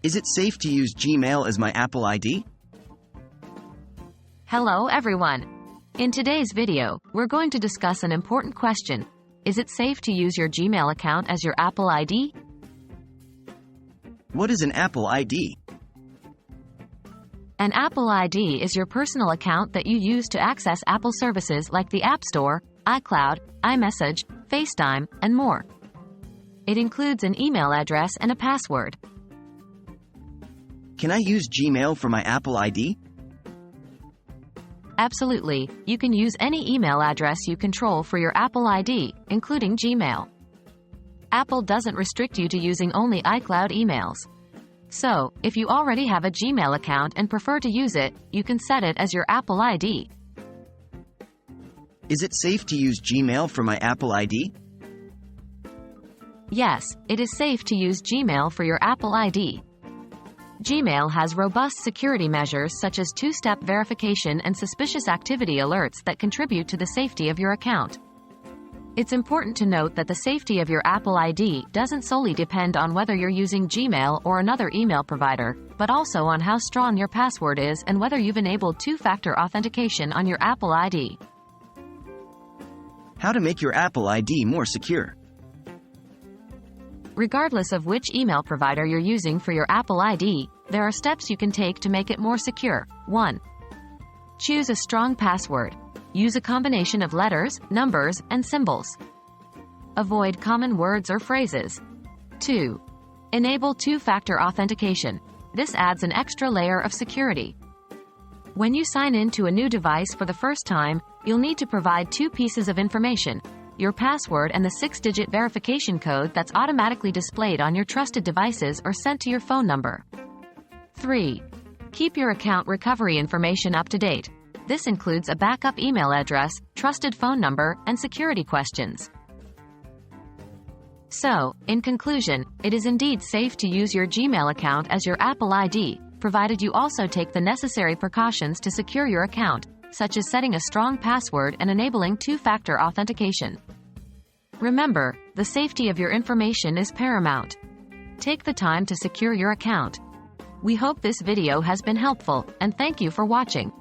Is it safe to use Gmail as my Apple ID? Hello everyone. In today's video, we're going to discuss an important question. Is it safe to use your Gmail account as your Apple ID? What is an Apple ID? An Apple ID is your personal account that you use to access Apple services like the App Store, iCloud, iMessage, FaceTime, and more. It includes an email address and a password. Can I use Gmail for my Apple ID? Absolutely, you can use any email address you control for your Apple ID, including Gmail. Apple doesn't restrict you to using only iCloud emails. So, if you already have a Gmail account and prefer to use it, you can set it as your Apple ID. Is it safe to use Gmail for my Apple ID? Yes, it is safe to use Gmail for your Apple ID. Gmail has robust security measures such as two-step verification and suspicious activity alerts that contribute to the safety of your account. It's important to note that the safety of your Apple ID doesn't solely depend on whether you're using Gmail or another email provider, but also on how strong your password is and whether you've enabled two-factor authentication on your Apple ID. How to make your Apple ID more secure? Regardless of which email provider you're using for your Apple ID, there are steps you can take to make it more secure. 1. Choose a strong password. Use a combination of letters, numbers, and symbols. Avoid common words or phrases. 2. Enable two-factor authentication. This adds an extra layer of security. When you sign in to a new device for the first time, you'll need to provide two pieces of information: your password and the 6-digit verification code that's automatically displayed on your trusted devices or sent to your phone number. 3. Keep your account recovery information up to date. This includes a backup email address, trusted phone number, and security questions. So, in conclusion, it is indeed safe to use your Gmail account as your Apple ID, provided you also take the necessary precautions to secure your account, such as setting a strong password and enabling two-factor authentication. Remember, the safety of your information is paramount. Take the time to secure your account. We hope this video has been helpful, and thank you for watching.